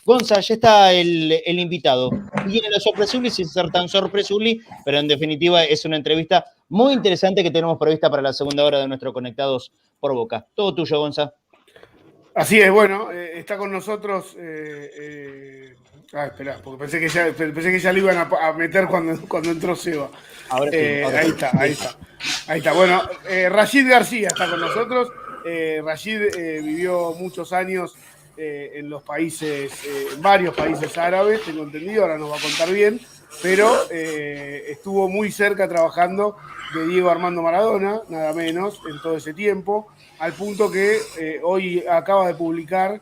Gonza, ya está el invitado. Viene lo sorpresuli sin ser tan sorpresuli, pero en definitiva es una entrevista muy interesante que tenemos prevista para la segunda hora de nuestro Conectados por Boca. Todo tuyo, Gonza. Así es, bueno, está con nosotros. Esperá, porque pensé que ya lo iban a meter cuando entró Seba. Ahora sí. Ahí está. Bueno, Rashid García está con nosotros. Rashid vivió muchos años en los países, en varios países árabes, tengo entendido, ahora nos va a contar bien, pero estuvo muy cerca trabajando de Diego Armando Maradona, nada menos, en todo ese tiempo, al punto que hoy acaba de publicar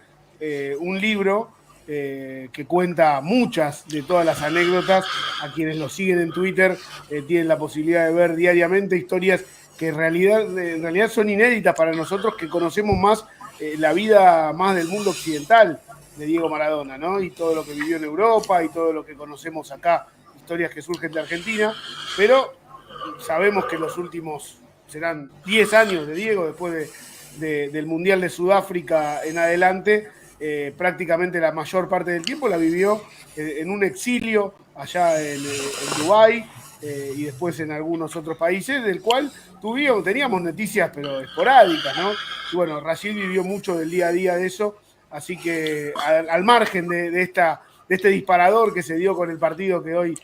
un libro que cuenta muchas de todas las anécdotas. A quienes lo siguen en Twitter tienen la posibilidad de ver diariamente historias que en realidad son inéditas para nosotros, que conocemos más la vida más del mundo occidental de Diego Maradona, ¿no? Y todo lo que vivió en Europa y todo lo que conocemos acá, historias que surgen de Argentina, pero sabemos que los últimos serán 10 años de Diego, después del Mundial de Sudáfrica en adelante, prácticamente la mayor parte del tiempo la vivió en un exilio allá en Dubái y después en algunos otros países, del cual teníamos noticias pero esporádicas, ¿no? Y bueno, Rashid vivió mucho del día a día de eso, así que al margen de este disparador que se dio con el partido que hoy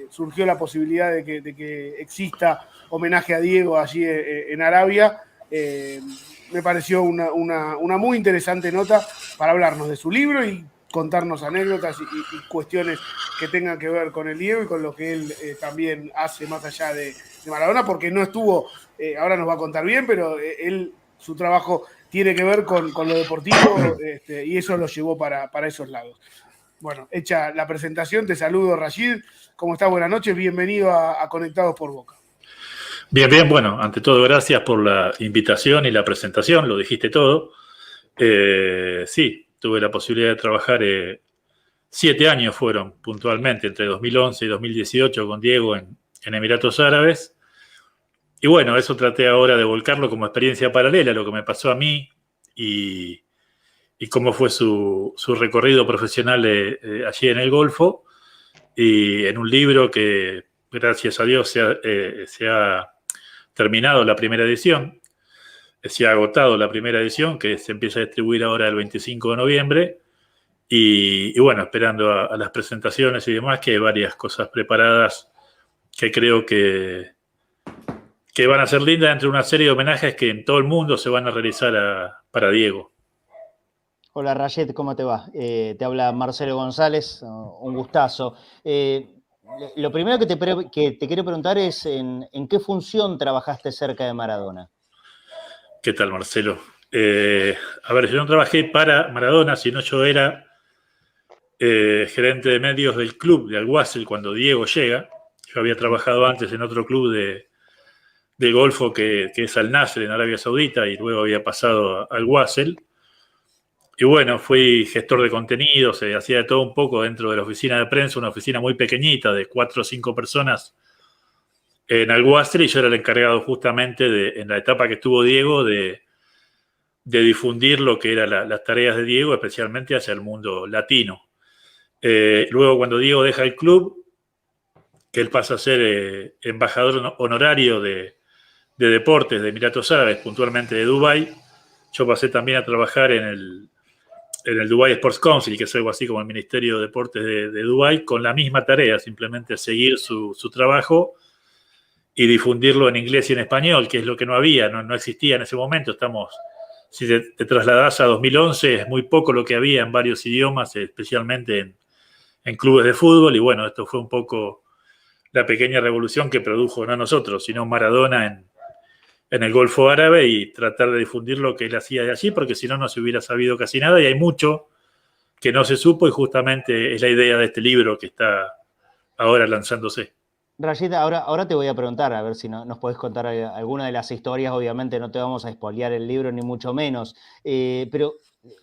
surgió la posibilidad de que exista homenaje a Diego allí en Arabia, me pareció una muy interesante nota para hablarnos de su libro y contarnos anécdotas y cuestiones que tengan que ver con el Diego y con lo que él también hace más allá de Maradona, porque no estuvo, ahora nos va a contar bien, pero su trabajo tiene que ver con lo deportivo y eso lo llevó para esos lados. Bueno, hecha la presentación, te saludo, Rashid. ¿Cómo estás? Buenas noches, bienvenido a Conectados por Boca. Bien, bien, bueno, ante todo gracias por la invitación y la presentación, lo dijiste todo. Sí, tuve la posibilidad de trabajar, 7 años fueron puntualmente, entre 2011 y 2018 con Diego en Emiratos Árabes. Y bueno, eso traté ahora de volcarlo como experiencia paralela, lo que me pasó a mí y cómo fue su recorrido profesional allí en el Golfo, y en un libro que, gracias a Dios, se ha terminado la primera edición, se ha agotado la primera edición, que se empieza a distribuir ahora el 25 de noviembre, y bueno, esperando a las presentaciones y demás, que hay varias cosas preparadas que creo que van a ser lindas, entre una serie de homenajes que en todo el mundo se van a realizar para Diego. Hola, Rashid, ¿cómo te va? Te habla Marcelo González, un gustazo. Lo primero que te quiero preguntar es ¿en qué función trabajaste cerca de Maradona? ¿Qué tal, Marcelo? A ver, yo no trabajé para Maradona, sino yo era gerente de medios del club de Al-Wasl cuando Diego llega. Yo había trabajado antes en otro club de Golfo que es Al-Nasr en Arabia Saudita, y luego había pasado al Wasl. Y bueno, fui gestor de contenidos, hacía de todo un poco dentro de la oficina de prensa, una oficina muy pequeñita de 4 o 5 personas en Al-Wasl, y yo era el encargado justamente en la etapa que estuvo Diego de difundir lo que eran las tareas de Diego, especialmente hacia el mundo latino. Luego, cuando Diego deja el club, que él pasa a ser embajador honorario de deportes de Emiratos Árabes, puntualmente de Dubái, yo pasé también a trabajar en el Dubai Sports Council, que es algo así como el Ministerio de Deportes de Dubái, con la misma tarea, simplemente seguir su trabajo y difundirlo en inglés y en español, que es lo que no había, no existía en ese momento. Si te trasladás a 2011, es muy poco lo que había en varios idiomas, especialmente en clubes de fútbol, y bueno, esto fue un poco la pequeña revolución que produjo no nosotros, sino Maradona en el Golfo Árabe, y tratar de difundir lo que él hacía de allí, porque si no, no se hubiera sabido casi nada, y hay mucho que no se supo, y justamente es la idea de este libro que está ahora lanzándose. Rashid, ahora te voy a preguntar, a ver si nos podés contar alguna de las historias. Obviamente no te vamos a spoilear el libro, ni mucho menos. Pero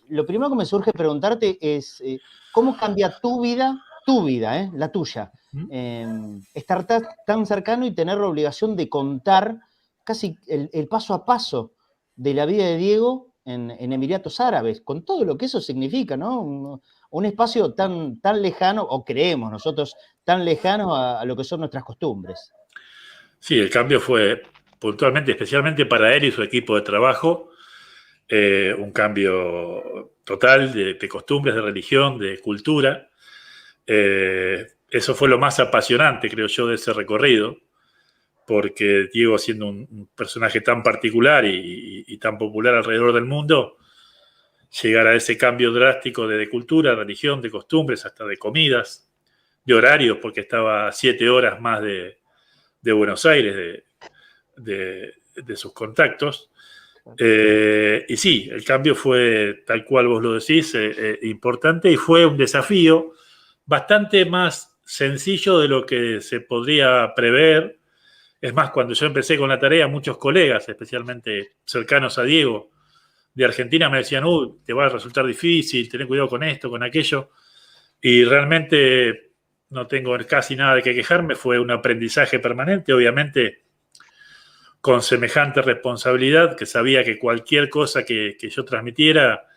lo primero que me surge preguntarte es, ¿cómo cambia tu vida, la tuya? Estar tan cercano y tener la obligación de contar casi el paso a paso de la vida de Diego en Emiratos Árabes, con todo lo que eso significa, ¿no? Un espacio tan lejano, o creemos nosotros, tan lejano a lo que son nuestras costumbres. Sí, el cambio fue puntualmente, especialmente para él y su equipo de trabajo, un cambio total de costumbres, de religión, de cultura. Eso fue lo más apasionante, creo yo, de ese recorrido, porque Diego, siendo un personaje tan particular y tan popular alrededor del mundo, llegar a ese cambio drástico de cultura, de religión, de costumbres, hasta de comidas, de horarios, porque estaba a 7 horas más de Buenos Aires, de sus contactos. Y sí, el cambio fue, tal cual vos lo decís, importante, y fue un desafío bastante más sencillo de lo que se podría prever. Es más, cuando yo empecé con la tarea, muchos colegas, especialmente cercanos a Diego, de Argentina, me decían, te va a resultar difícil, ten cuidado con esto, con aquello. Y realmente no tengo casi nada de qué quejarme, fue un aprendizaje permanente, obviamente con semejante responsabilidad, que sabía que cualquier cosa que yo transmitiera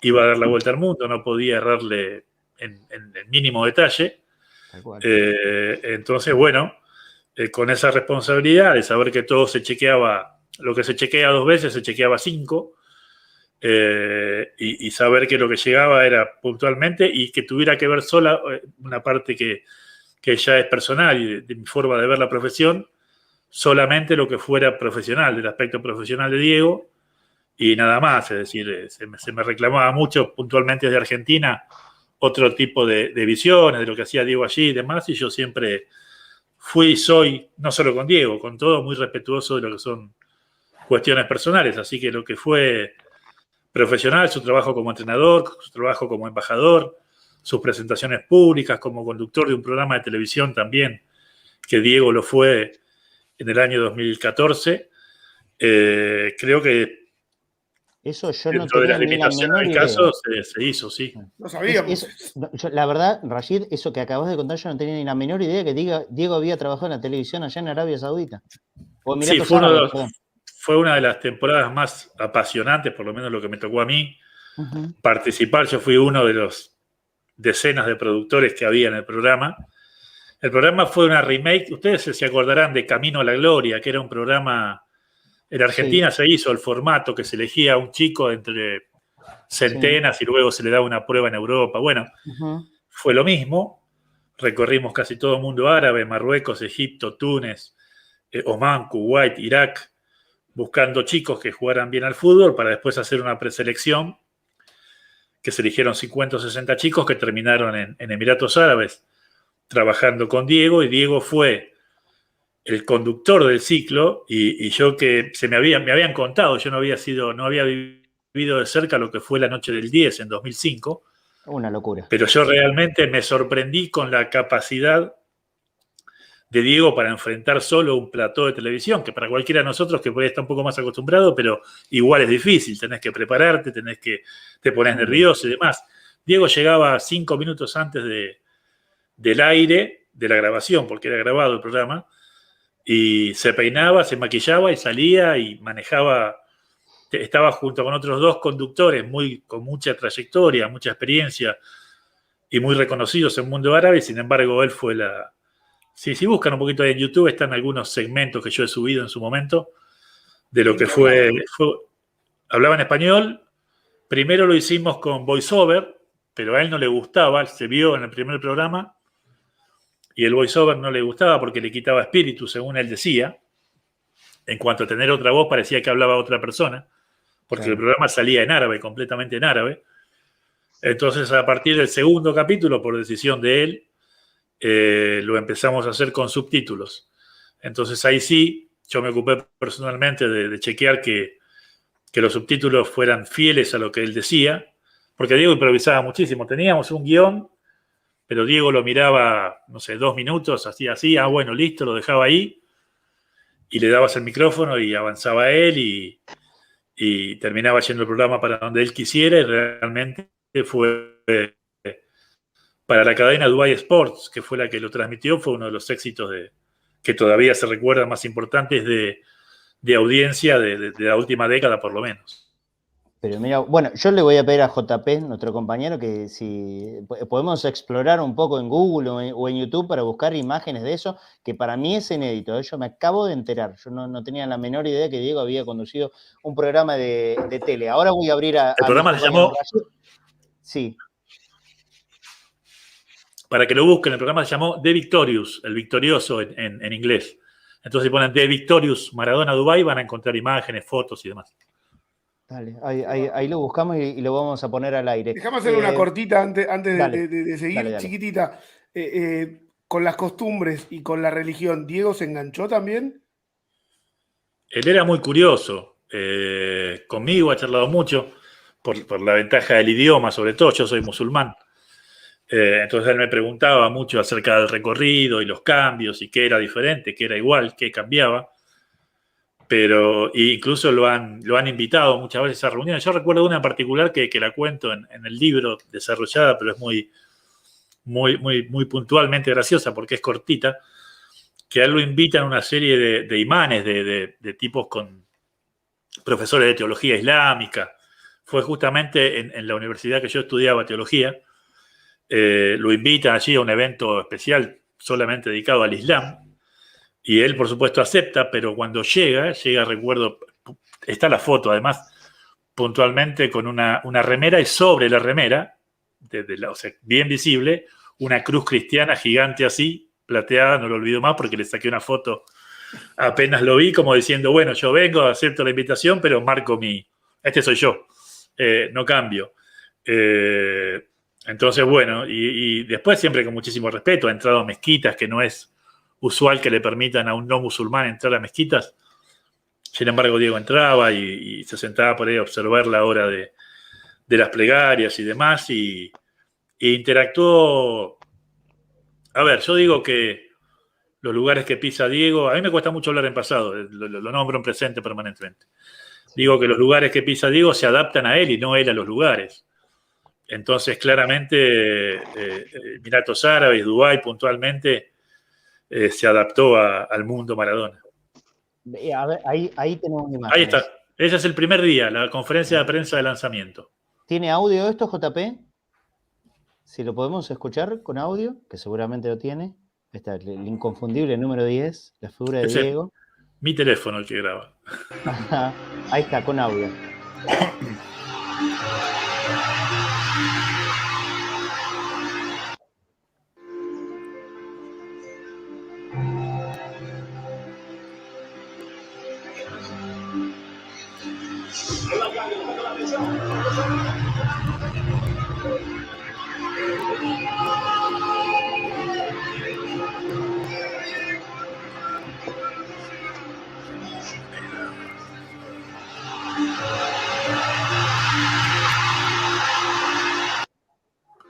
iba a dar la vuelta al mundo, no podía errarle en el mínimo detalle. Entonces, bueno, con esa responsabilidad de saber que todo se chequeaba, lo que se chequea 2 veces se chequeaba 5, y saber que lo que llegaba era puntualmente y que tuviera que ver sola una parte que ya es personal y de mi forma de ver la profesión, solamente lo que fuera profesional, del aspecto profesional de Diego, y nada más. Es decir, se me reclamaba mucho puntualmente desde Argentina otro tipo de visiones de lo que hacía Diego allí y demás, y yo siempre fui y soy, no solo con Diego, con todo, muy respetuoso de lo que son cuestiones personales. Así que lo que fue profesional, su trabajo como entrenador, su trabajo como embajador, sus presentaciones públicas, como conductor de un programa de televisión también, que Diego lo fue en el año 2014, creo que eso yo no dentro de las tenía ni la limitaciones menor del idea. caso se hizo, sí. No sabíamos. La verdad, Rashid, eso que acabas de contar, yo no tenía ni la menor idea que Diego había trabajado en la televisión allá en Arabia Saudita. O Emiratos Árabes, fue una de las temporadas más apasionantes, por lo menos lo que me tocó a mí, participar. Yo fui uno de los decenas de productores que había en el programa. El programa fue una remake, ustedes se acordarán de Camino a la Gloria, que era un programa, en Argentina se hizo el formato que se elegía a un chico entre centenas y luego se le daba una prueba en Europa. Bueno, fue lo mismo. Recorrimos casi todo el mundo árabe, Marruecos, Egipto, Túnez, Omán, Kuwait, Irak, buscando chicos que jugaran bien al fútbol para después hacer una preselección, que se eligieron 50 o 60 chicos que terminaron en Emiratos Árabes trabajando con Diego, y Diego fue el conductor del ciclo, y yo, que me habían contado, yo no había vivido de cerca lo que fue la noche del 10 en 2005. Una locura. Pero yo realmente me sorprendí con la capacidad de Diego para enfrentar solo un plató de televisión, que para cualquiera de nosotros que puede estar un poco más acostumbrado, pero igual es difícil, tenés que prepararte, te pones nervioso y demás. Diego llegaba 5 minutos antes del aire, de la grabación, porque era grabado el programa, y se peinaba, se maquillaba y salía y manejaba. Estaba junto con otros 2 conductores con mucha trayectoria, mucha experiencia y muy reconocidos en el mundo árabe. Sin embargo, él fue si buscan un poquito ahí en YouTube, están algunos segmentos que yo he subido en su momento de lo que fue. Hablaba en español. Primero lo hicimos con voiceover, pero a él no le gustaba. Se vio en el primer programa y el voiceover no le gustaba porque le quitaba espíritu, según él decía. En cuanto a tener otra voz, parecía que hablaba otra persona, porque el programa salía en árabe, completamente en árabe. Entonces, a partir del segundo capítulo, por decisión de él, lo empezamos a hacer con subtítulos. Entonces, ahí sí, yo me ocupé personalmente de chequear que los subtítulos fueran fieles a lo que él decía, porque Diego improvisaba muchísimo. Teníamos un guión, pero Diego lo miraba, no sé, 2 minutos, hacía así, bueno, listo, lo dejaba ahí, y le dabas el micrófono y avanzaba él y terminaba yendo el programa para donde él quisiera, y realmente fue para la cadena Dubai Sports, que fue la que lo transmitió, fue uno de los éxitos que todavía se recuerdan más importantes de audiencia de la última década, por lo menos. Pero mira, bueno, yo le voy a pedir a JP, nuestro compañero, que si podemos explorar un poco en Google o en YouTube para buscar imágenes de eso, que para mí es inédito. Yo me acabo de enterar. Yo no tenía la menor idea que Diego había conducido un programa de tele. Ahora voy a abrir El programa se llamó... Sí. Para que lo busquen, el programa se llamó The Victorious, el victorioso en inglés. Entonces, si ponen The Victorious Maradona Dubái, van a encontrar imágenes, fotos y demás. Dale, ahí lo buscamos y lo vamos a poner al aire. Dejame hacer una cortita antes dale, de seguir, dale. chiquitita. Con las costumbres y con la religión, ¿Diego se enganchó también? Él era muy curioso. Conmigo ha charlado mucho por la ventaja del idioma, sobre todo. Yo soy musulmán. Entonces él me preguntaba mucho acerca del recorrido y los cambios y qué era diferente, qué era igual, qué cambiaba. Pero incluso lo han invitado muchas veces a reuniones. Yo recuerdo una en particular que la cuento en el libro, desarrollada, pero es muy puntualmente graciosa porque es cortita, que a él lo invitan a una serie de imanes de tipos con profesores de teología islámica. Fue justamente en la universidad que yo estudiaba teología. Lo invitan allí a un evento especial solamente dedicado al Islam. Y él, por supuesto, acepta, pero cuando llega, recuerdo, está la foto, además, puntualmente con una remera, y sobre la remera, o sea, bien visible, una cruz cristiana gigante así, plateada, no lo olvido más porque le saqué una foto apenas lo vi, como diciendo, bueno, yo vengo, acepto la invitación, pero marco este soy yo, no cambio. Entonces, bueno, y después siempre con muchísimo respeto, ha entrado a mezquitas, que no es usual que le permitan a un no musulmán entrar a mezquitas. Sin embargo, Diego entraba y se sentaba por ahí a observar la hora de las plegarias y demás, y interactuó. A ver, yo digo que los lugares que pisa Diego, a mí me cuesta mucho hablar en pasado, lo nombro en presente permanentemente. Digo que los lugares que pisa Diego se adaptan a él y no él a los lugares. Entonces, claramente, Emiratos Árabes, Dubái puntualmente, se adaptó al mundo Maradona. A ver, ahí tenemos imágenes. Ahí está. Ese es el primer día, la conferencia de prensa de lanzamiento. ¿Tiene audio esto, JP? Si lo podemos escuchar con audio, que seguramente lo tiene. Está el inconfundible número 10, la figura de Diego. Mi teléfono el que graba. Ahí está, con audio.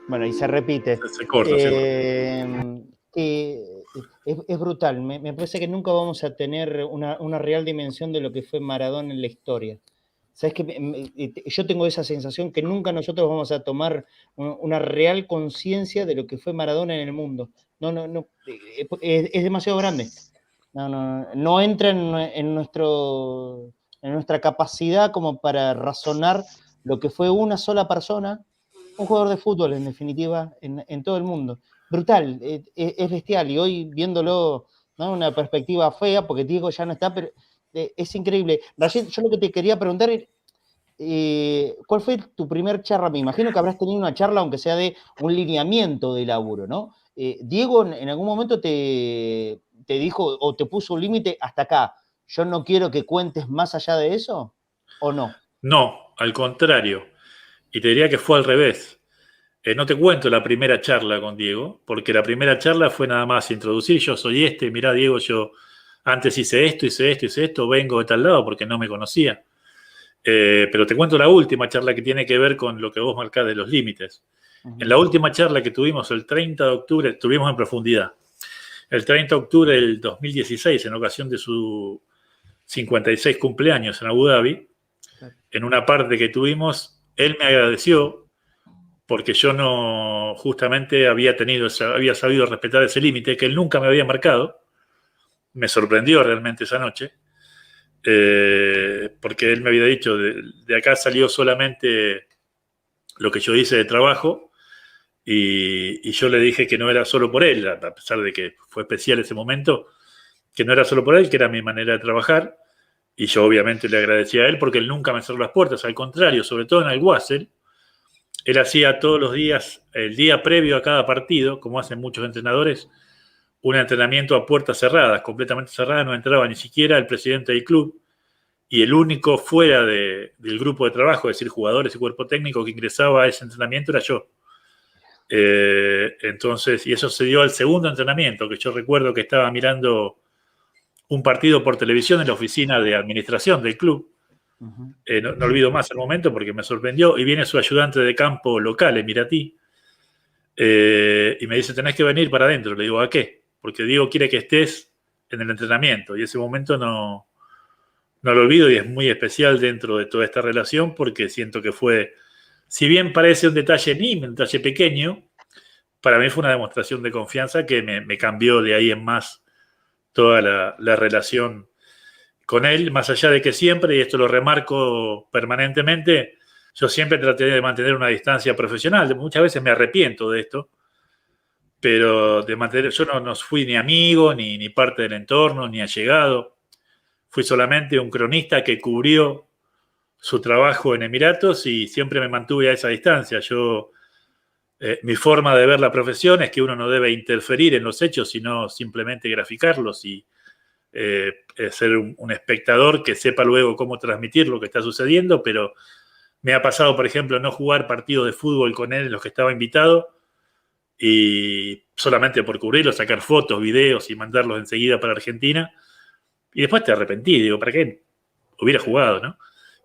Bueno, y se repite. Se corta, es brutal. Me parece que nunca vamos a tener una real dimensión de lo que fue Maradona en la historia. ¿Sabes qué? Yo tengo esa sensación que nunca nosotros vamos a tomar una real conciencia de lo que fue Maradona en el mundo. No, es demasiado grande. No entra en nuestra capacidad como para razonar lo que fue una sola persona, un jugador de fútbol, en definitiva, en todo el mundo. Brutal, es bestial, y hoy viéndolo, ¿no? Una perspectiva fea, porque Diego ya no está, pero es increíble. Rashid, yo lo que te quería preguntar es, ¿cuál fue tu primer charla? Me imagino que habrás tenido una charla, aunque sea de un lineamiento de laburo, ¿no? Diego en algún momento te dijo o te puso un límite hasta acá. ¿Yo no quiero que cuentes más allá de eso? ¿O no? No, al contrario. Y te diría que fue al revés. No te cuento la primera charla con Diego, porque la primera charla fue nada más introducir, yo soy mirá Diego, yo antes hice esto, vengo de tal lado porque no me conocía. Pero te cuento la última charla que tiene que ver con lo que vos marcás de los límites. Uh-huh. En la última charla que tuvimos el 30 de octubre, estuvimos en profundidad. El 30 de octubre del 2016, en ocasión de su 56 cumpleaños en Abu Dhabi, en una parte que tuvimos, él me agradeció porque yo no justamente había sabido respetar ese límite que él nunca me había marcado. Me sorprendió realmente esa noche. porque él me había dicho, de acá salió solamente lo que yo hice de trabajo, y yo le dije que no era solo por él, a pesar de que fue especial ese momento, que no era solo por él, que era mi manera de trabajar, y yo obviamente le agradecía a él porque él nunca me cerró las puertas, al contrario, sobre todo en el Wassel, él hacía todos los días, el día previo a cada partido, como hacen muchos entrenadores, un entrenamiento a puertas cerradas, completamente cerradas, no entraba ni siquiera el presidente del club, y el único fuera del grupo de trabajo, es decir, jugadores y cuerpo técnico que ingresaba a ese entrenamiento era yo. Entonces, y eso se dio al segundo entrenamiento, que yo recuerdo que estaba mirando un partido por televisión en la oficina de administración del club. No olvido más el momento porque me sorprendió, y viene su ayudante de campo local, Emiratí, y me dice, tenés que venir para adentro. Le digo, ¿a qué? Porque Diego quiere que estés en el entrenamiento, y ese momento no lo olvido, y es muy especial dentro de toda esta relación, porque siento que fue, si bien parece un detalle un detalle pequeño, para mí fue una demostración de confianza que me cambió de ahí en más toda la relación con él, más allá de que siempre, y esto lo remarco permanentemente, yo siempre traté de mantener una distancia profesional. Muchas veces me arrepiento de esto, pero de mantener, yo no fui ni amigo, ni parte del entorno, ni allegado. Fui solamente un cronista que cubrió su trabajo en Emiratos y siempre me mantuve a esa distancia. Mi forma de ver la profesión es que uno no debe interferir en los hechos, sino simplemente graficarlos y ser un espectador que sepa luego cómo transmitir lo que está sucediendo. Pero me ha pasado, por ejemplo, no jugar partidos de fútbol con él en los que estaba invitado, y solamente por cubrirlos, sacar fotos, videos y mandarlos enseguida para Argentina. Y después te arrepentí, digo, ¿para qué hubiera jugado, no?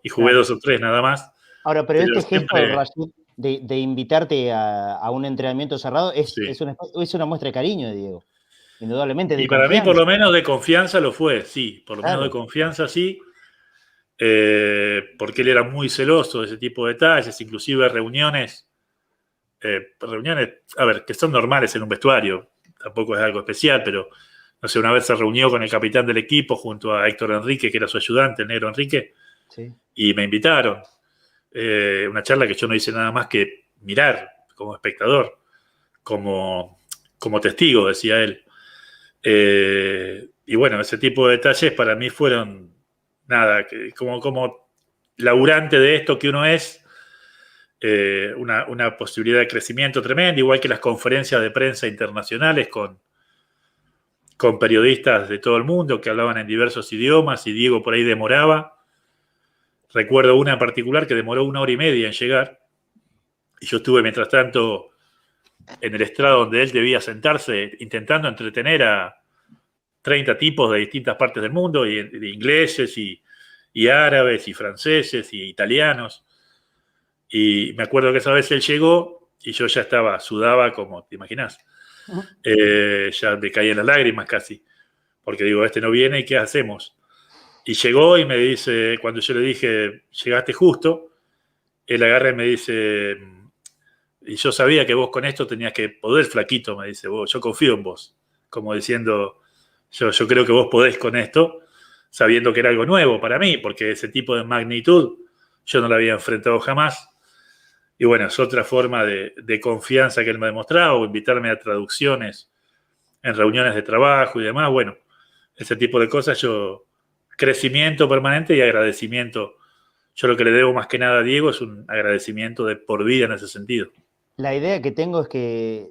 Y jugué 2 o 3 nada más. Ahora, pero este siempre... gesto, Rashid, de invitarte a un entrenamiento cerrado sí. es una muestra de cariño de Diego. Indudablemente de y para confianza. mí, por lo menos, de confianza lo fue, sí. Por lo Claro. menos de confianza, sí. Porque él era muy celoso de ese tipo de detalles, inclusive reuniones, a ver, que son normales en un vestuario, tampoco es algo especial, pero no sé, una vez se reunió con el capitán del equipo junto a Héctor Enrique, que era su ayudante, el negro Enrique, sí. Y me invitaron. Una charla que yo no hice nada más que mirar como espectador, como testigo, decía él. Y bueno, ese tipo de detalles para mí fueron, nada, como laburante de esto que uno es, una posibilidad de crecimiento tremenda, igual que las conferencias de prensa internacionales con periodistas de todo el mundo que hablaban en diversos idiomas, y Diego por ahí demoraba. Recuerdo una en particular que demoró 1 hora y media en llegar, y yo estuve mientras tanto en el estrado donde él debía sentarse, intentando entretener a 30 tipos de distintas partes del mundo, y de ingleses y árabes y franceses y italianos. Y me acuerdo que esa vez él llegó y yo ya sudaba como te imaginás. Ya me caían las lágrimas casi, porque digo, este no viene y ¿qué hacemos? Y llegó y me dice, cuando yo le dije, llegaste justo, él agarra y me dice, y yo sabía que vos con esto tenías que poder, flaquito, me dice, yo confío en vos, como diciendo, yo creo que vos podés con esto, sabiendo que era algo nuevo para mí, porque ese tipo de magnitud yo no la había enfrentado jamás. Y bueno, es otra forma de confianza que él me demostraba, o invitarme a traducciones en reuniones de trabajo y demás. Bueno, ese tipo de cosas, crecimiento permanente y agradecimiento. Yo lo que le debo más que nada a Diego es un agradecimiento de por vida en ese sentido. La idea que tengo es que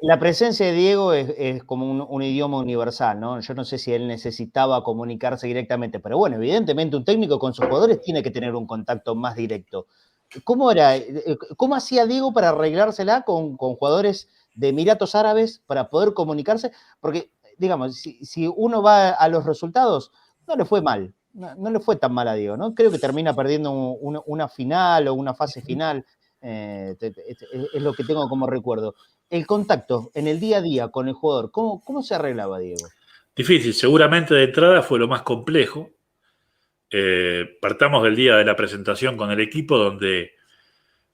la presencia de Diego es como un idioma universal, ¿no? Yo no sé si él necesitaba comunicarse directamente, pero bueno, evidentemente un técnico con sus jugadores tiene que tener un contacto más directo. ¿Cómo hacía Diego para arreglársela con jugadores de Emiratos Árabes para poder comunicarse? Porque, digamos, si uno va a los resultados, no le fue mal, no le fue tan mal a Diego, ¿no? Creo que termina perdiendo una final o una fase final. Es lo que tengo como recuerdo. El contacto en el día a día con el jugador, ¿cómo se arreglaba, Diego? Difícil, seguramente de entrada fue lo más complejo. Partamos del día de la presentación con el equipo, donde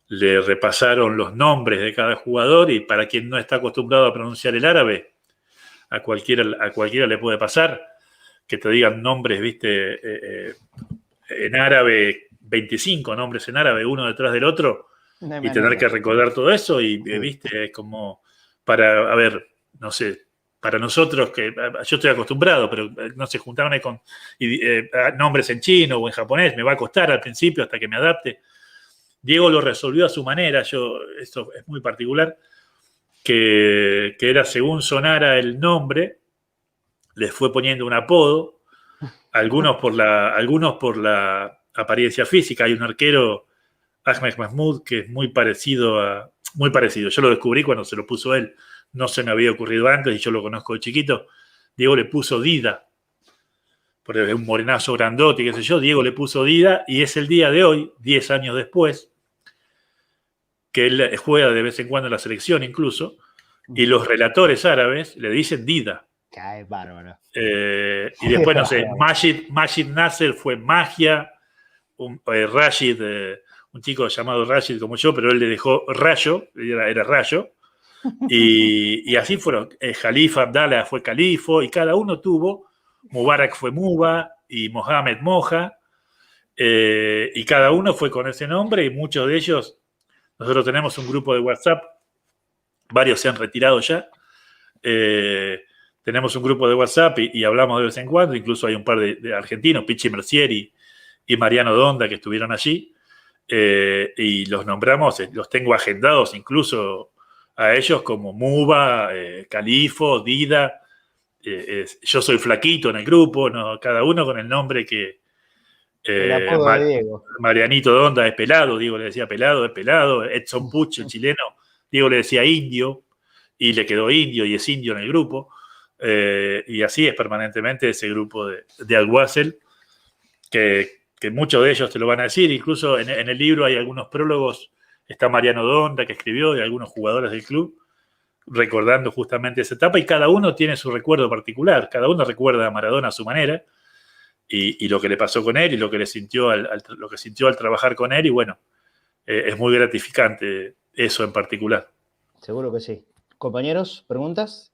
le repasaron los nombres de cada jugador, y para quien no está acostumbrado a pronunciar el árabe, a cualquiera le puede pasar que te digan nombres, viste, en árabe, 25 nombres en árabe, uno detrás del otro, y tener que recordar todo eso, y viste, es como para, a ver, no sé, para nosotros, que yo estoy acostumbrado, pero no se juntaban con nombres en chino o en japonés, me va a costar al principio hasta que me adapte. Diego lo resolvió a su manera, esto es muy particular, que era según sonara el nombre, les fue poniendo un apodo, algunos por la apariencia física. Hay un arquero, Ahmed Mahmoud, que es muy parecido. Yo lo descubrí cuando se lo puso él, no se me había ocurrido antes y yo lo conozco de chiquito. Diego le puso Dida, porque es un morenazo grandote, qué sé yo. Diego le puso Dida y es el día de hoy, 10 años después, que él juega de vez en cuando en la selección incluso, y los relatores árabes le dicen Dida. Cae bárbaro. Y después, no sé, Majid Nasser fue Magia, Rashid, un chico llamado Rashid como yo, pero él le dejó Rayo, era Rayo, y así fueron. Jalifa Abdallah fue Califo, y cada uno tuvo, Mubarak fue Muba, y Mohamed Moja, y cada uno fue con ese nombre, y muchos de ellos, nosotros tenemos un grupo de WhatsApp, varios se han retirado ya, tenemos un grupo de WhatsApp y hablamos de vez en cuando, incluso hay un par de argentinos, Pichi Mercieri y Mariano Donda, que estuvieron allí, y los nombramos, los tengo agendados incluso a ellos como Muba, Califo, Dida, yo soy Flaquito en el grupo, ¿no? Cada uno con el nombre que... el apodo de Diego. Marianito Donda es Pelado, Diego le decía Pelado, es Pelado, Edson Puch, el chileno, Diego le decía Indio, y le quedó Indio y es Indio en el grupo. Y así es permanentemente ese grupo de Alguacil, que muchos de ellos te lo van a decir. Incluso en el libro hay algunos prólogos, está Mariano Donda que escribió, de algunos jugadores del club, recordando justamente esa etapa, y cada uno tiene su recuerdo particular, cada uno recuerda a Maradona a su manera, y lo que le pasó con él, y lo que le sintió lo que sintió al trabajar con él, y bueno, es muy gratificante eso en particular. Seguro que sí. Compañeros, ¿preguntas?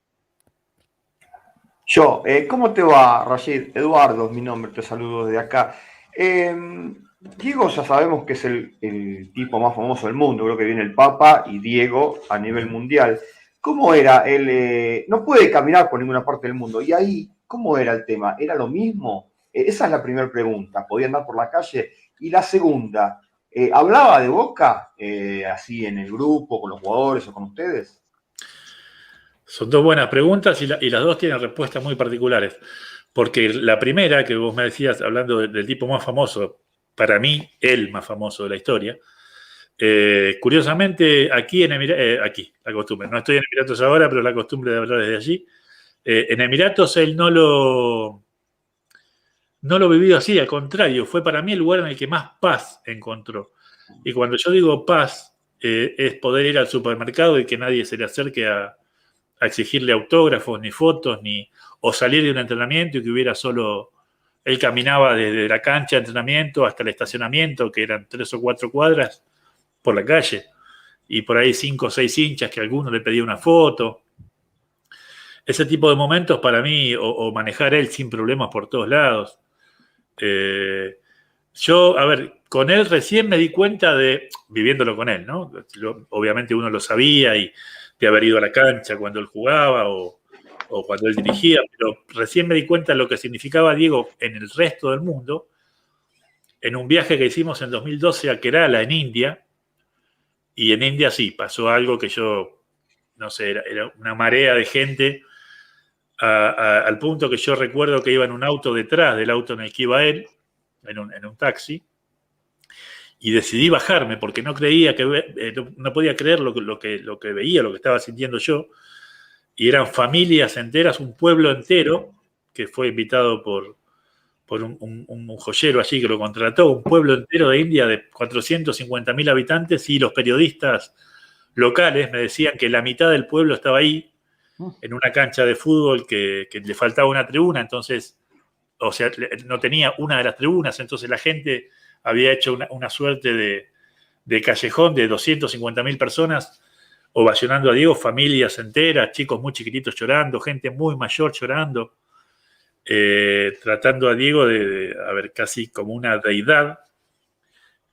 Yo, ¿cómo te va, Rashid? Eduardo es mi nombre, te saludo desde acá. Diego ya sabemos que es el tipo más famoso del mundo, creo que viene el Papa y Diego a nivel mundial. ¿Cómo era? Él no puede caminar por ninguna parte del mundo. Y ahí, ¿cómo era el tema? ¿Era lo mismo? Esa es la primera pregunta. ¿Podía andar por la calle? Y la segunda, ¿hablaba de Boca así en el grupo, con los jugadores o con ustedes? Son dos buenas preguntas y las dos tienen respuestas muy particulares. Porque la primera, que vos me decías, hablando del tipo más famoso, para mí, el más famoso de la historia, curiosamente, aquí en aquí, la costumbre, no estoy en Emiratos ahora, pero la costumbre de hablar desde allí, en Emiratos él no lo vivió así, al contrario, fue para mí el lugar en el que más paz encontró. Y cuando yo digo paz, es poder ir al supermercado y que nadie se le acerque a exigirle autógrafos, ni fotos, o salir de un entrenamiento y que hubiera solo... Él caminaba desde la cancha de entrenamiento hasta el estacionamiento, que eran 3 o 4 cuadras, por la calle. Y por ahí 5 o 6 hinchas que alguno le pedía una foto. Ese tipo de momentos para mí, o manejar él sin problemas por todos lados. Yo, a ver, con él recién me di cuenta viviéndolo con él, ¿no? Obviamente uno lo sabía y de haber ido a la cancha cuando él jugaba o cuando él dirigía, pero recién me di cuenta de lo que significaba Diego en el resto del mundo, en un viaje que hicimos en 2012 a Kerala, en India, y en India sí, pasó algo que yo, no sé, era una marea de gente, al punto que yo recuerdo que iba en un auto detrás del auto en el que iba él, en un taxi, y decidí bajarme porque no creía no podía creer lo que veía, lo que estaba sintiendo yo. Y eran familias enteras, un pueblo entero, que fue invitado por un joyero allí que lo contrató, un pueblo entero de India de 450.000 habitantes, y los periodistas locales me decían que la mitad del pueblo estaba ahí, en una cancha de fútbol que le faltaba una tribuna, entonces, o sea, no tenía una de las tribunas, entonces la gente había hecho una suerte de callejón de 250.000 personas, ovacionando a Diego, familias enteras, chicos muy chiquititos llorando, gente muy mayor llorando. tratando a Diego a ver, casi como una deidad,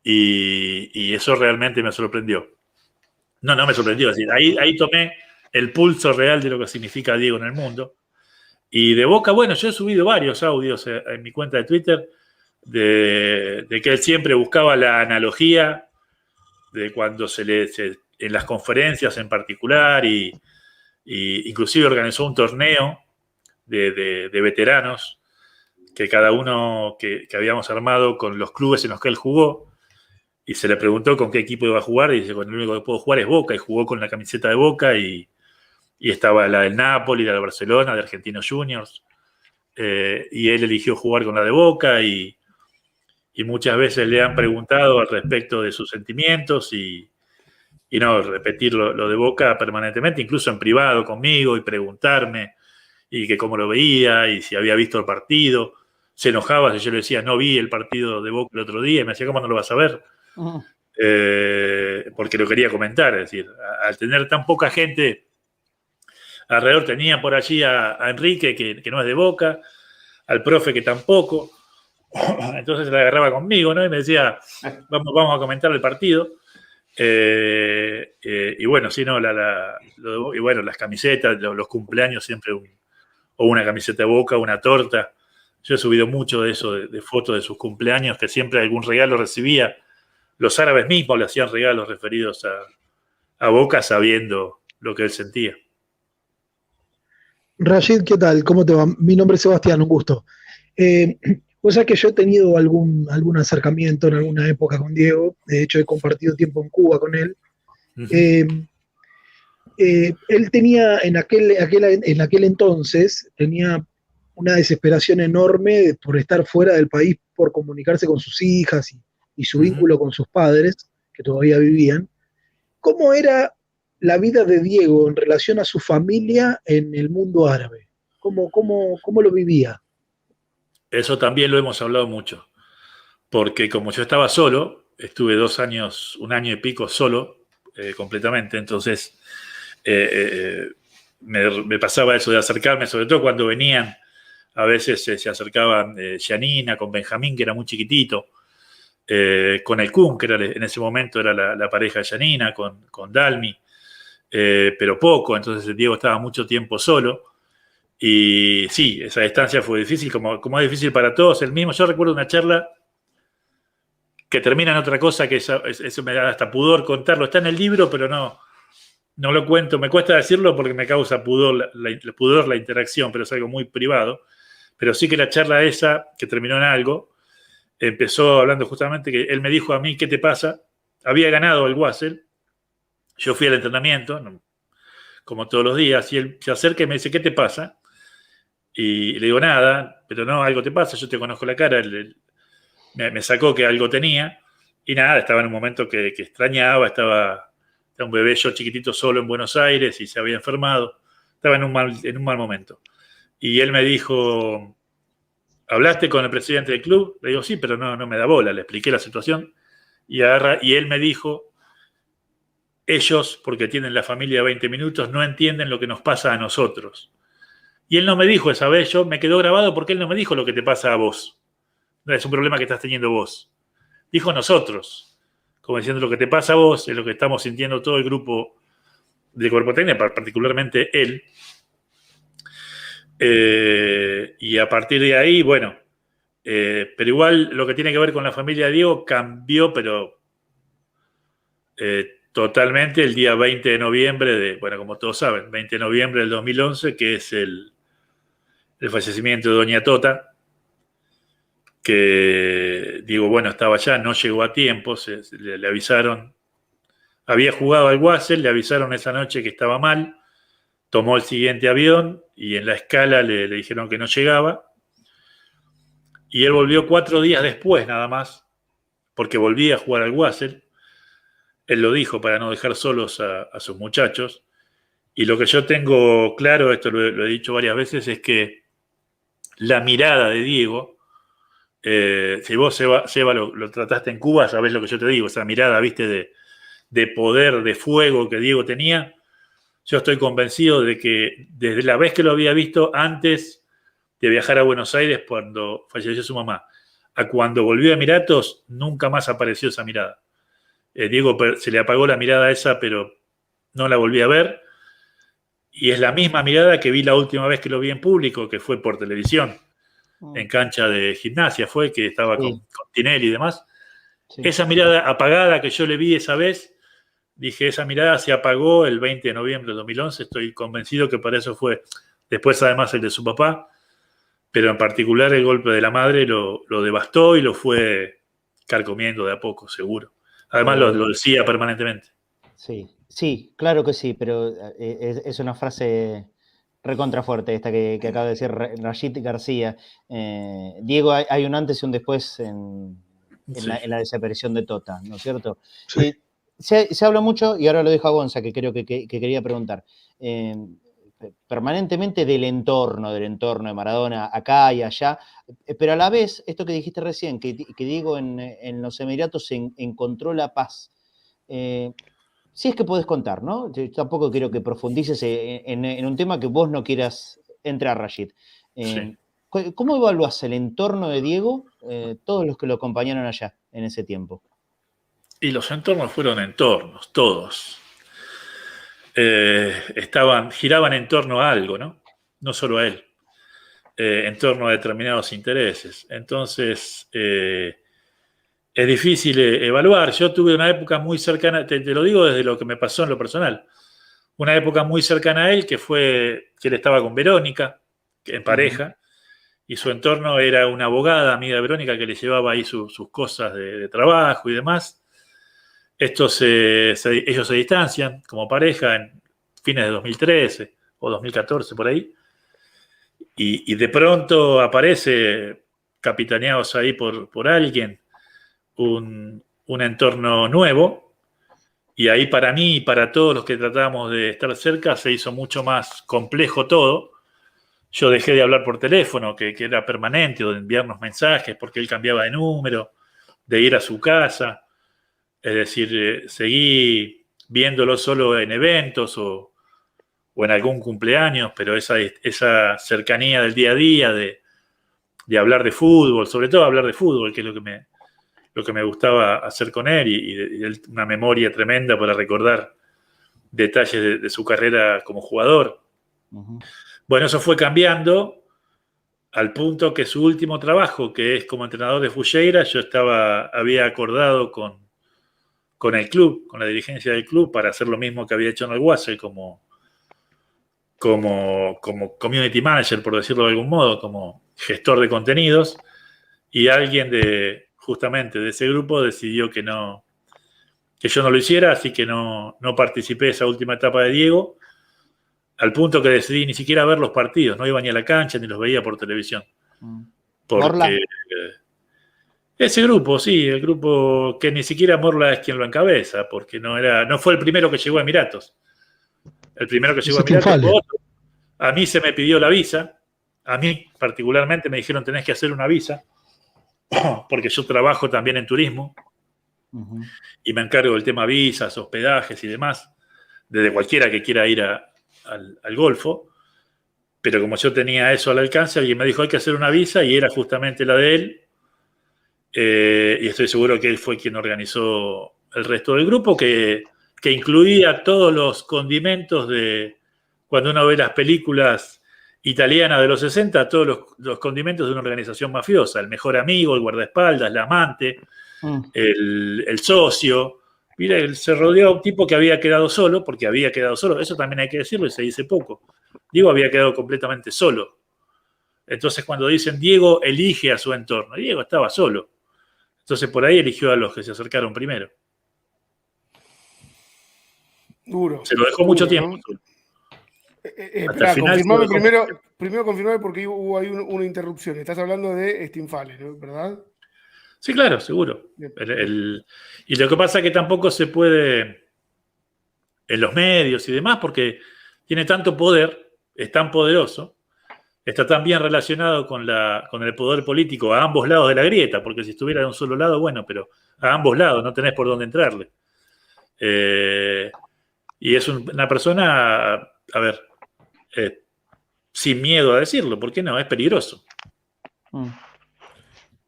y eso realmente me sorprendió. No me sorprendió, es decir, ahí tomé el pulso real de lo que significa Diego en el mundo. Y de Boca, bueno, yo he subido varios audios en mi cuenta de Twitter de que él siempre buscaba la analogía de cuando en las conferencias en particular, y inclusive organizó un torneo de veteranos que cada uno que habíamos armado con los clubes en los que él jugó, y se le preguntó con qué equipo iba a jugar, y dice, bueno, el único que puedo jugar es Boca, y jugó con la camiseta de Boca, y estaba la del Napoli, la del Barcelona, de Argentinos Juniors, y él eligió jugar con la de Boca, y muchas veces le han preguntado al respecto de sus sentimientos, y no, repetir lo de Boca permanentemente, incluso en privado conmigo, y preguntarme, y que cómo lo veía, y si había visto el partido. Se enojaba si yo le decía, no vi el partido de Boca el otro día, y me decía, ¿cómo no lo vas a ver? Porque lo quería comentar, es decir, al tener tan poca gente alrededor, tenía por allí a Enrique, que no es de Boca, al profe, que tampoco, entonces la agarraba conmigo, ¿no? Y me decía, vamos a comentar el partido. Y bueno, sí, no, y bueno, las camisetas, los cumpleaños, siempre o una camiseta de Boca, una torta. Yo he subido mucho de eso, de fotos de sus cumpleaños, que siempre algún regalo recibía. Los árabes mismos le hacían regalos referidos a Boca, sabiendo lo que él sentía. Rashid, ¿qué tal? ¿Cómo te va? Mi nombre es Sebastián, un gusto. Vos sabés que yo he tenido algún acercamiento en alguna época con Diego. De hecho, he compartido tiempo en Cuba con él. Uh-huh. Él tenía en aquel entonces, tenía una desesperación enorme por estar fuera del país, por comunicarse con sus hijas y su vínculo con sus padres, que todavía vivían. ¿Cómo era la vida de Diego en relación a su familia en el mundo árabe? ¿Cómo lo vivía? Eso también lo hemos hablado mucho, porque como yo estaba solo, estuve 2 años, 1 año y pico solo, completamente, entonces me pasaba eso de acercarme, sobre todo cuando venían, a veces se acercaban Janina con Benjamín, que era muy chiquitito, con el Kun, que en ese momento era la pareja de Janina, con Dalmi, pero poco, entonces Diego estaba mucho tiempo solo. Y sí, esa distancia fue difícil, como es difícil para todos. El mismo, yo recuerdo una charla que termina en otra cosa, que eso me da hasta pudor contarlo. Está en el libro, pero no lo cuento. Me cuesta decirlo porque me causa pudor la interacción, pero es algo muy privado. Pero sí que la charla esa, que terminó en algo, empezó hablando justamente que él me dijo a mí, ¿qué te pasa? Había ganado el Wassel. Yo fui al entrenamiento, como todos los días, y él se acerca y me dice, ¿qué te pasa? Y le digo, nada, pero no, algo te pasa, yo te conozco la cara. Me sacó que algo tenía, y nada, estaba en un momento que extrañaba, estaba un bebé yo chiquitito solo en Buenos Aires y se había enfermado, estaba en un mal momento. Y él me dijo, ¿hablaste con el presidente del club? Le digo, sí, pero no me da bola, le expliqué la situación, y él me dijo, ellos, porque tienen la familia de 20 minutos, no entienden lo que nos pasa a nosotros. Y él no me dijo esa vez, me quedó grabado porque él no me dijo lo que te pasa a vos. No es un problema que estás teniendo vos. Dijo nosotros, como diciendo lo que te pasa a vos es lo que estamos sintiendo todo el grupo de Cuerpo Técnico, particularmente él. Y a partir de ahí, bueno, pero igual lo que tiene que ver con la familia de Diego cambió, pero totalmente el día 20 de noviembre, bueno, como todos saben, 20 de noviembre del 2011, que es el fallecimiento de Doña Tota, que Diego, bueno, estaba allá, no llegó a tiempo, le avisaron, había jugado al Wassel, le avisaron esa noche que estaba mal, tomó el siguiente avión y en la escala le dijeron que no llegaba, y él volvió 4 días después nada más, porque volvía a jugar al Wassel. Él lo dijo para no dejar solos a sus muchachos. Y lo que yo tengo claro, esto lo he dicho varias veces, es que la mirada de Diego, si vos, Seba, lo trataste en Cuba, sabés lo que yo te digo, esa mirada, viste, de poder, de fuego que Diego tenía. Yo estoy convencido de que desde la vez que lo había visto antes de viajar a Buenos Aires cuando falleció su mamá, a cuando volvió a Emiratos, nunca más apareció esa mirada. Diego se le apagó la mirada esa, pero no la volví a ver. Y es la misma mirada que vi la última vez que lo vi en público, que fue por televisión, en cancha de Gimnasia, fue que estaba con Tinelli y demás. Sí. Esa mirada apagada que yo le vi esa vez, dije, esa mirada se apagó el 20 de noviembre de 2011. Estoy convencido que para eso fue. Después, además, el de su papá. Pero en particular el golpe de la madre lo devastó y lo fue carcomiendo de a poco, seguro. Además lo decía permanentemente. Sí, claro que sí, pero es una frase recontrafuerte esta que acaba de decir Rashid García. Diego, hay un antes y un después en la desaparición de Tota, ¿no es cierto? Sí. Se habla mucho, y ahora lo dejo a Gonza, que creo que quería preguntar, permanentemente del entorno de Maradona, acá y allá, pero a la vez, esto que dijiste recién, que Diego en los Emiratos encontró la paz. Si es que podés contar, ¿no? Yo tampoco quiero que profundices en un tema que vos no quieras entrar, Rashid. Sí. ¿Cómo evaluás el entorno de Diego, todos los que lo acompañaron allá en ese tiempo? Y los entornos fueron entornos, todos. Giraban en torno a algo, ¿no? No solo a él. En torno a determinados intereses. Entonces, es difícil evaluar. Yo tuve una época muy cercana, te lo digo desde lo que me pasó en lo personal, una época muy cercana a él que fue que él estaba con Verónica, en pareja, y su entorno era una abogada, amiga de Verónica, que le llevaba ahí sus cosas de trabajo y demás. Ellos se distancian como pareja en fines de 2013 o 2014, por ahí, y de pronto aparece, capitaneados ahí por alguien, un entorno nuevo, y ahí para mí y para todos los que tratábamos de estar cerca se hizo mucho más complejo todo. Yo dejé de hablar por teléfono, que era permanente, o de enviarnos mensajes porque él cambiaba de número, de ir a su casa, es decir, seguí viéndolo solo en eventos o en algún cumpleaños, pero esa cercanía del día a día, de hablar de fútbol, sobre todo hablar de fútbol, que es lo que me gustaba hacer con él, y una memoria tremenda para recordar detalles de su carrera como jugador. Uh-huh. Bueno, eso fue cambiando al punto que su último trabajo, que es como entrenador de Fujeira, yo había acordado con el club, con la dirigencia del club, para hacer lo mismo que había hecho en el Wasel como community manager, por decirlo de algún modo, como gestor de contenidos, y alguien justamente de ese grupo decidió que yo no lo hiciera, así que no participé de esa última etapa de Diego, al punto que decidí ni siquiera ver los partidos, no iba ni a la cancha ni los veía por televisión. Porque Morla. Ese grupo, sí, el grupo que ni siquiera Morla es quien lo encabeza, porque no fue el primero que llegó a Emiratos. El primero que llegó a Emiratos fue otro. A mí se me pidió la visa, a mí particularmente me dijeron tenés que hacer una visa, porque yo trabajo también en turismo, y me encargo del tema visas, hospedajes y demás, desde cualquiera que quiera ir al Golfo, pero como yo tenía eso al alcance, alguien me dijo hay que hacer una visa, y era justamente la de él, y estoy seguro que él fue quien organizó el resto del grupo, que incluía todos los condimentos de cuando uno ve las películas italianas de los 60, todos los condimentos de una organización mafiosa, el mejor amigo, el guardaespaldas, la amante, el socio. Mira, él se rodeó a un tipo que había quedado solo, porque había quedado solo, eso también hay que decirlo y se dice poco. Diego había quedado completamente solo. Entonces cuando dicen Diego elige a su entorno, Diego estaba solo. Entonces por ahí eligió a los que se acercaron primero. Duro. Se lo dejó mucho tiempo. ¿No? Espera, confirmame primero confirmame porque hubo ahí una interrupción. Estás hablando de Stinfale, ¿no? ¿Verdad? Sí, claro, seguro. Y lo que pasa es que tampoco se puede en los medios y demás, porque tiene tanto poder, es tan poderoso, está tan bien relacionado con el poder político a ambos lados de la grieta, porque si estuviera de un solo lado, bueno, pero a ambos lados no tenés por dónde entrarle. Y es una persona, a ver, sin miedo a decirlo, ¿por qué no? Es peligroso.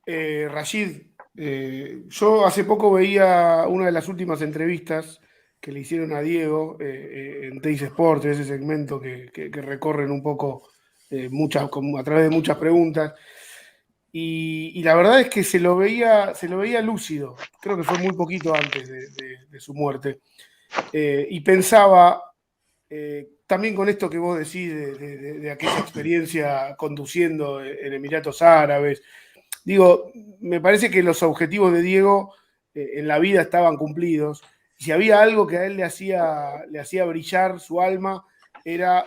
Rashid, yo hace poco veía una de las últimas entrevistas que le hicieron a Diego en Teis Sport, ese segmento que recorren un poco a través de muchas preguntas. Y la verdad es que se lo veía lúcido. Creo que fue muy poquito antes de su muerte. Y pensaba, también con esto que vos decís de aquella experiencia conduciendo en Emiratos Árabes, digo, me parece que los objetivos de Diego en la vida estaban cumplidos. Y si había algo que a él le hacía brillar su alma, era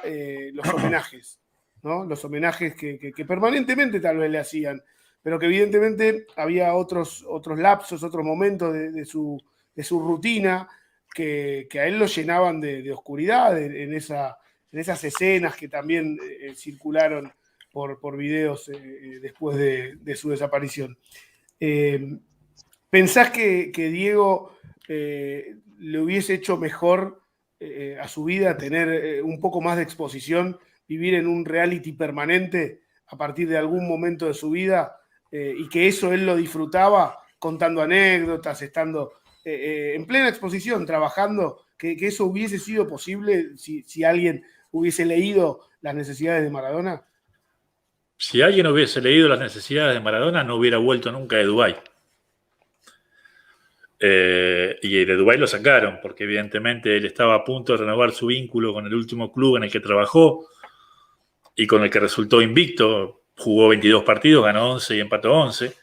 los homenajes, ¿no? Los homenajes que permanentemente tal vez le hacían, pero que evidentemente había otros lapsos, otros momentos de su rutina que a él lo llenaban de oscuridad en esas escenas que también circularon por videos después de su desaparición. ¿Pensás que Diego le hubiese hecho mejor a su vida tener un poco más de exposición, vivir en un reality permanente a partir de algún momento de su vida y que eso él lo disfrutaba contando anécdotas, estando en plena exposición, trabajando, que eso hubiese sido posible si alguien hubiese leído Las necesidades de Maradona? Si alguien hubiese leído Las necesidades de Maradona, no hubiera vuelto nunca de Dubái. Y de Dubái lo sacaron, porque evidentemente él estaba a punto de renovar su vínculo con el último club en el que trabajó y con el que resultó invicto. Jugó 22 partidos, ganó 11 y empató 11.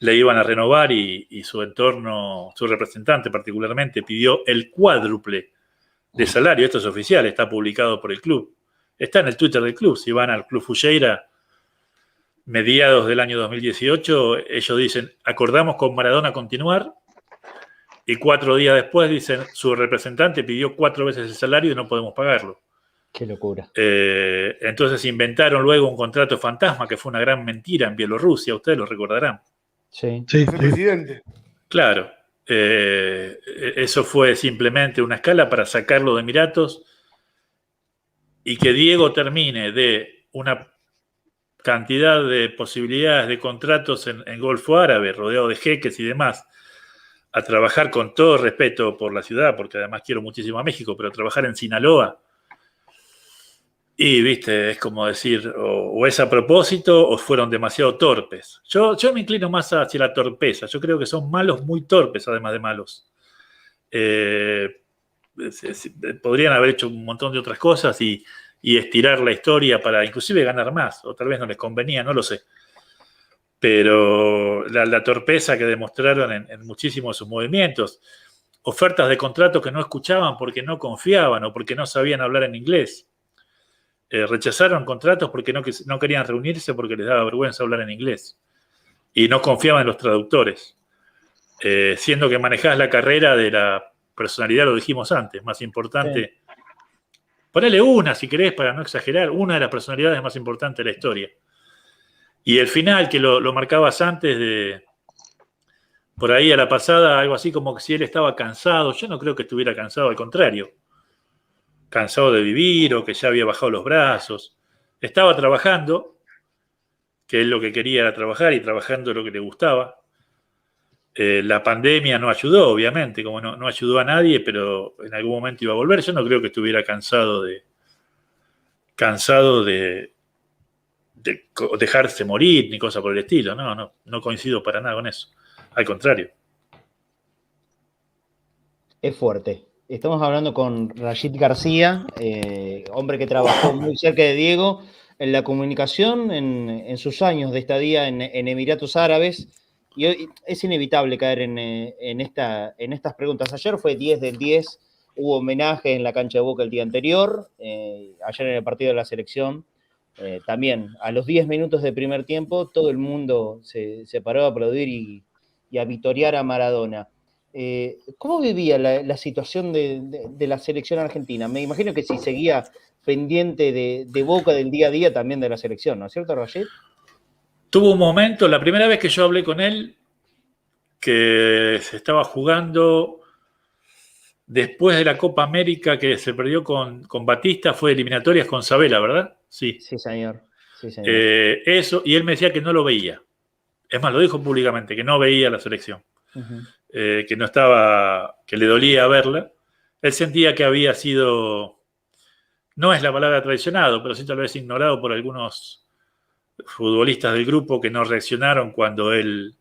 Le iban a renovar y su entorno, su representante particularmente, pidió el cuádruple de salario. Esto es oficial, está publicado por el club. Está en el Twitter del club. Si van al Club Fujeira, mediados del año 2018, ellos dicen, acordamos con Maradona continuar, y 4 días después dicen, su representante pidió 4 veces el salario y no podemos pagarlo. Qué locura. Entonces inventaron luego un contrato fantasma, que fue una gran mentira en Bielorrusia, ustedes lo recordarán. Sí. El presidente. Claro, eso fue simplemente una escala para sacarlo de Emiratos y que Diego termine de una cantidad de posibilidades de contratos en Golfo Árabe, rodeado de jeques y demás, a trabajar con todo respeto por la ciudad, porque además quiero muchísimo a México, pero trabajar en Sinaloa, y viste, es como decir, o es a propósito o fueron demasiado torpes. Yo me inclino más hacia la torpeza. Yo creo que son malos muy torpes, además de malos. Podrían haber hecho un montón de otras cosas y estirar la historia para inclusive ganar más, o tal vez no les convenía, no lo sé. Pero la torpeza que demostraron en muchísimos de sus movimientos, ofertas de contratos que no escuchaban porque no confiaban o porque no sabían hablar en inglés. Rechazaron contratos porque no querían reunirse porque les daba vergüenza hablar en inglés y no confiaban en los traductores, siendo que manejás la carrera de la personalidad, lo dijimos antes, más importante. Sí. Ponele una, si querés, para no exagerar, una de las personalidades más importantes de la historia. Y el final, que lo marcabas antes de, por ahí a la pasada, algo así como que si él estaba cansado. Yo no creo que estuviera cansado, al contrario. Cansado de vivir o que ya había bajado los brazos. Estaba trabajando, que él lo que quería era trabajar y trabajando lo que le gustaba. La pandemia no ayudó, obviamente, como no ayudó a nadie, pero en algún momento iba a volver. Yo no creo que estuviera cansado de dejarse morir ni cosa por el estilo. No coincido para nada con eso. Al contrario. Es fuerte. Estamos hablando con Rashid García, hombre que trabajó muy cerca de Diego en la comunicación en sus años de estadía en Emiratos Árabes. Y hoy es inevitable caer en estas preguntas. Ayer fue 10 del 10, hubo homenaje en la cancha de Boca el día anterior, ayer en el partido de la selección. También a los 10 minutos de primer tiempo todo el mundo se paró a aplaudir y a vitorear a Maradona. ¿Cómo vivía la situación de la selección argentina? Me imagino que si seguía pendiente de Boca del día a día, también de la selección, ¿no es cierto, Rashid? Tuvo un momento, la primera vez que yo hablé con él, que se estaba jugando después de la Copa América que se perdió con Batista, fue eliminatorias con Sabela, ¿verdad? sí. Sí, señor. Sí, señor. Eso, y él me decía que no lo veía. Es más, lo dijo públicamente, que no veía la selección. Que no estaba, que le dolía verla. Él sentía que había sido, no es la palabra traicionado, pero sí tal vez ignorado por algunos futbolistas del grupo que no reaccionaron cuando él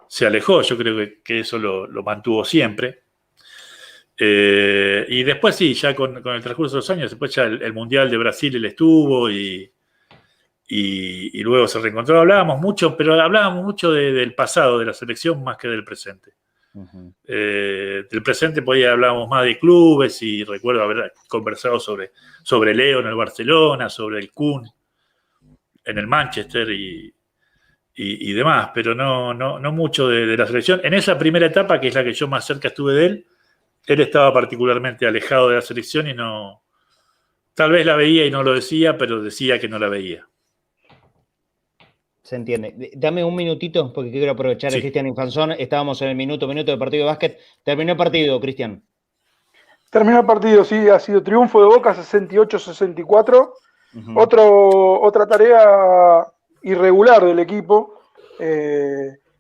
se alejó. Yo creo que eso lo mantuvo siempre. Y después sí, ya con el transcurso de los años, después ya el Mundial de Brasil él estuvo y luego se reencontró. Hablábamos mucho, pero hablábamos mucho del pasado de la selección más que del presente. Del presente hablábamos más de clubes y recuerdo haber conversado sobre Leo en el Barcelona, sobre el Kun en el Manchester y demás, pero no mucho de la selección. En esa primera etapa, que es la que yo más cerca estuve de él estaba particularmente alejado de la selección y no, tal vez la veía y no lo decía, pero decía que no la veía. Se entiende. Dame un minutito, porque quiero aprovechar a Cristian Infanzón. Estábamos en el minuto de partido de básquet. Terminó el partido, Cristian. Terminó el partido, sí, ha sido triunfo de Boca, 68-64. Otra tarea irregular del equipo.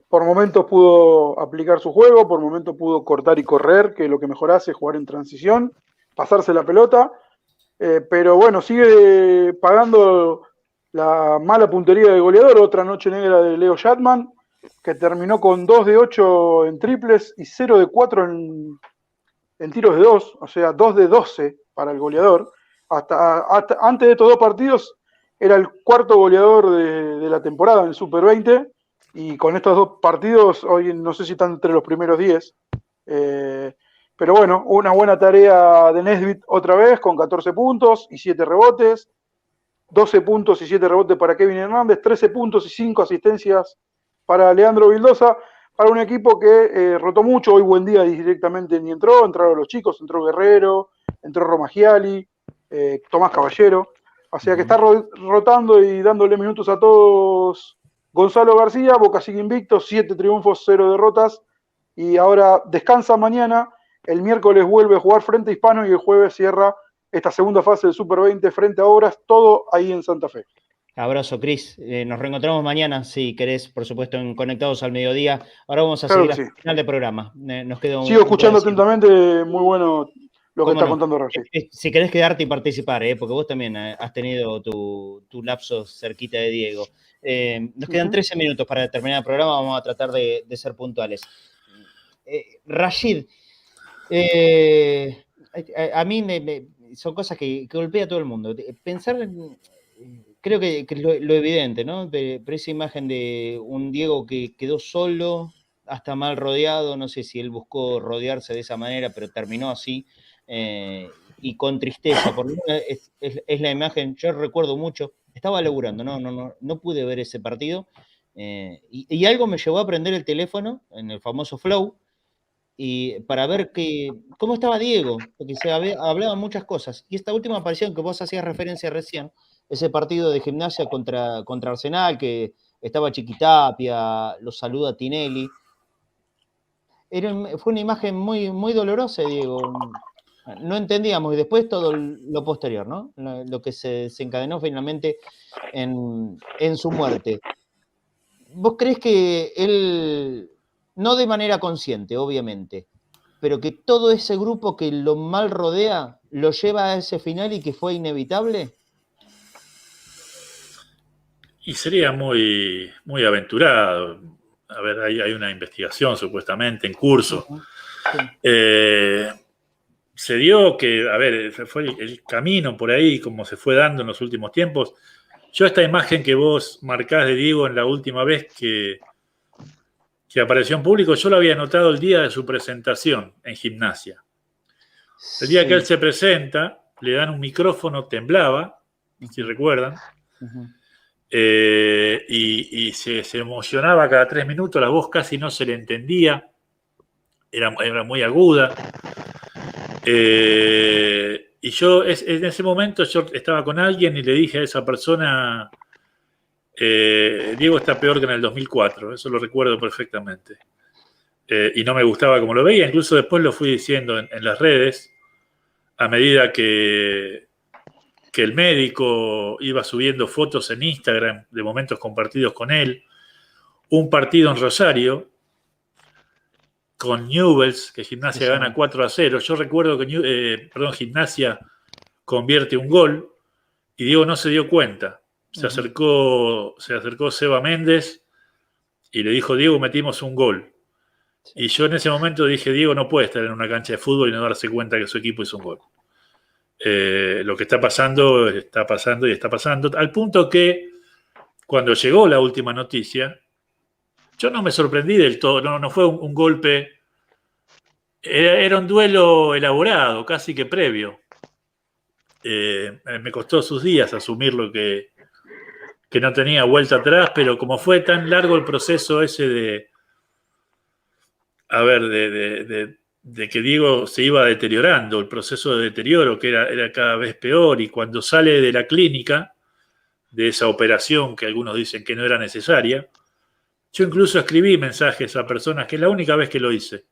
Por momentos pudo aplicar su juego, por momentos pudo cortar y correr, que es lo que mejor hace, jugar en transición, pasarse la pelota. Pero bueno, sigue pagando la mala puntería del goleador. Otra noche negra de Leo Shatman, que terminó con 2 de 8 en triples y 0 de 4 en tiros de 2, o sea, 2 de 12 para el goleador. Hasta antes de estos dos partidos era el cuarto goleador de la temporada en el Super 20, y con estos dos partidos hoy no sé si están entre los primeros 10. Pero bueno, una buena tarea de Nesbitt otra vez, con 14 puntos y 7 rebotes, 12 puntos y 7 rebotes para Kevin Hernández, 13 puntos y 5 asistencias para Leandro Vildosa, para un equipo que rotó mucho. Hoy Buendía directamente ni entraron los chicos, entró Guerrero, entró Romagiali, Tomás Caballero, o sea que está rotando y dándole minutos a todos. Gonzalo García, Boca sigue invicto, 7 triunfos, 0 derrotas, y ahora descansa mañana. El miércoles vuelve a jugar frente a Hispano y el jueves cierra esta segunda fase del Super 20 frente a Obras, todo ahí en Santa Fe. Abrazo, Cris. Nos reencontramos mañana, si querés, por supuesto, en Conectados al Mediodía. Ahora vamos a seguir hasta el final del programa. Nos queda Sigo escuchando atentamente, muy bueno lo que está contando Rashid. Si querés quedarte y participar, porque vos también has tenido tu lapso cerquita de Diego. Nos quedan 13 minutos para terminar el programa, vamos a tratar de ser puntuales. Rashid, a mí son cosas que golpea a todo el mundo. Pensar en... Creo que es lo evidente, ¿no? Pero esa imagen de un Diego que quedó solo, hasta mal rodeado, no sé si él buscó rodearse de esa manera, pero terminó así, y con tristeza, por lo menos es la imagen. Yo recuerdo mucho, estaba laburando, no pude ver ese partido, y algo me llevó a prender el teléfono en el famoso Flow, y para ver cómo estaba Diego, porque se hablaban muchas cosas, y esta última aparición que vos hacías referencia recién, ese partido de Gimnasia contra Arsenal, que estaba Chiquitapia, lo saluda Tinelli. Fue una imagen muy, muy dolorosa, Diego. No entendíamos, y después todo lo posterior, ¿no? Lo que se desencadenó finalmente en su muerte. ¿Vos creés que él, no de manera consciente, obviamente, pero que todo ese grupo que lo mal rodea lo lleva a ese final y que fue inevitable? Y sería muy, muy aventurado. A ver, hay una investigación supuestamente en curso. Se dio que, a ver, fue el camino por ahí, como se fue dando en los últimos tiempos. Yo esta imagen que vos marcás de Diego en la última vez que apareció en público, yo lo había notado el día de su presentación en Gimnasia. El día que él se presenta, le dan un micrófono, temblaba, si recuerdan. Y se emocionaba cada 3 minutos, la voz casi no se le entendía, era muy aguda. Y yo en ese momento yo estaba con alguien y le dije a esa persona, Diego está peor que en el 2004, eso lo recuerdo perfectamente. Y no me gustaba como lo veía, incluso después lo fui diciendo en las redes, a medida que que el médico iba subiendo fotos en Instagram de momentos compartidos con él, un partido en Rosario con Newell's, que Gimnasia gana 4-0. Yo recuerdo que Gimnasia convierte un gol y Diego no se dio cuenta. Se acercó Seba Méndez y le dijo: Diego, metimos un gol. Y yo en ese momento dije: Diego no puede estar en una cancha de fútbol y no darse cuenta que su equipo hizo un gol. Lo que está pasando, al punto que cuando llegó la última noticia, yo no me sorprendí del todo, no fue un golpe, era un duelo elaborado, casi que previo. Me costó sus días asumir lo que no tenía vuelta atrás, pero como fue tan largo el proceso ese de que Diego se iba deteriorando, el proceso de deterioro que era cada vez peor, y cuando sale de la clínica, de esa operación que algunos dicen que no era necesaria, yo incluso escribí mensajes a personas, que es la única vez que lo hice,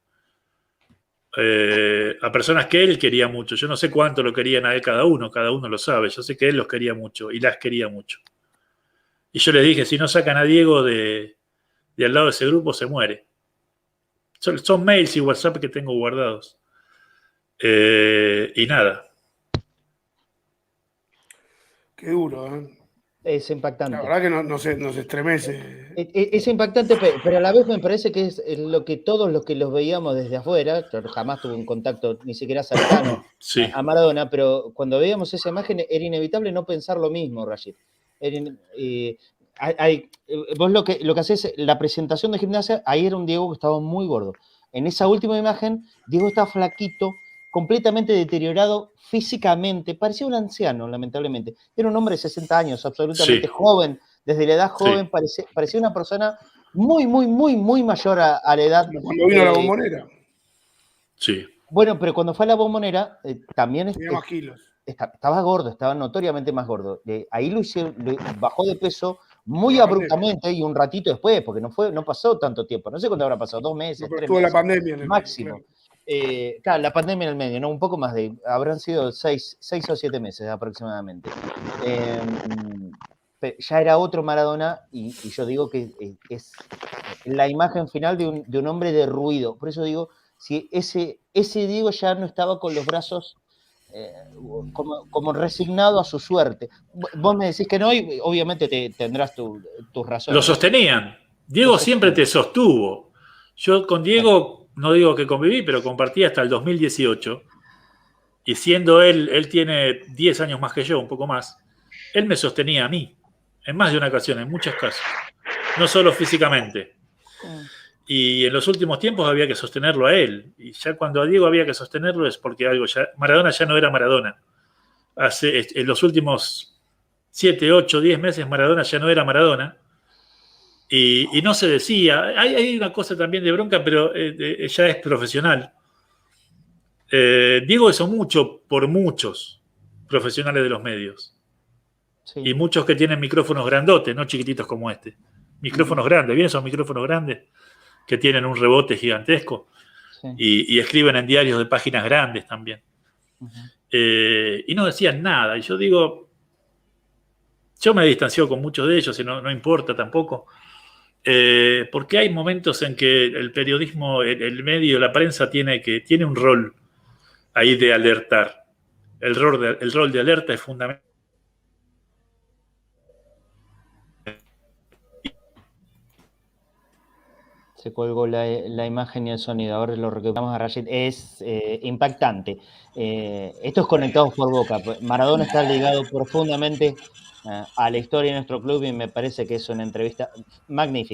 a personas que él quería mucho. Yo no sé cuánto lo querían a él cada uno lo sabe, yo sé que él los quería mucho y las quería mucho. Y yo les dije: si no sacan a Diego de al lado de ese grupo, se muere. Son mails y WhatsApp que tengo guardados. Y nada. Qué duro, ¿eh? Es impactante. La verdad que nos estremece. Es impactante, pero a la vez me parece que es lo que todos los que los veíamos desde afuera, jamás tuve un contacto ni siquiera cercano sí. a Maradona, pero cuando veíamos esa imagen era inevitable no pensar lo mismo, Rashid. Vos lo que hacés, la presentación de Gimnasia, ahí era un Diego que estaba muy gordo. En esa última imagen, Diego estaba flaquito, completamente deteriorado físicamente, parecía un anciano, lamentablemente. Era un hombre de 60 años, absolutamente joven, desde la edad joven, parecía una persona muy, muy, muy, muy mayor a la edad. Cuando vino a la Bombonera. Sí. Bueno, pero cuando fue a la Bombonera, también tenía más kilos. Estaba gordo, estaba notoriamente más gordo. Ahí bajó de peso muy abruptamente y un ratito después, porque no pasó tanto tiempo. No sé cuánto habrá pasado, 2 meses, 3 meses. La pandemia en el máximo. Medio, claro, la pandemia en el medio, ¿no? Un poco más habrán sido 6 o 7 meses aproximadamente. Ya era otro Maradona y yo digo que es la imagen final de un hombre derruido. Por eso digo, si ese Diego ya no estaba con los brazos como resignado a su suerte. Vos me decís que no y obviamente tendrás tus razones. Lo sostenían. Diego siempre te sostuvo. Yo con Diego, no digo que conviví, pero compartí hasta el 2018. Y siendo él tiene 10 años más que yo, un poco más, él me sostenía a mí. En más de una ocasión, en muchos casos. No solo físicamente. Y en los últimos tiempos había que sostenerlo a él. Y ya cuando a Diego había que sostenerlo es porque Maradona ya no era Maradona. En los últimos 7, 8, 10 meses Maradona ya no era Maradona. Y no se decía. Hay una cosa también de bronca, pero ya es profesional. Diego hizo mucho por muchos profesionales de los medios. Sí. Y muchos que tienen micrófonos grandotes, no chiquititos como este. Micrófonos grandes, ¿bien? Esos micrófonos grandes que tienen un rebote gigantesco. Sí. Y escriben en diarios de páginas grandes también. Y no decían nada. Y yo digo, yo me distancio con muchos de ellos y no importa tampoco. Porque hay momentos en que el periodismo, el medio, la prensa tiene un rol ahí de alertar. El rol de alerta es fundamental. Se colgó la imagen y el sonido. Ahora lo recuperamos a Rashid. Es impactante. Esto es Conectados por Boca. Maradona está ligado profundamente a la historia de nuestro club y me parece que es una entrevista magnífica.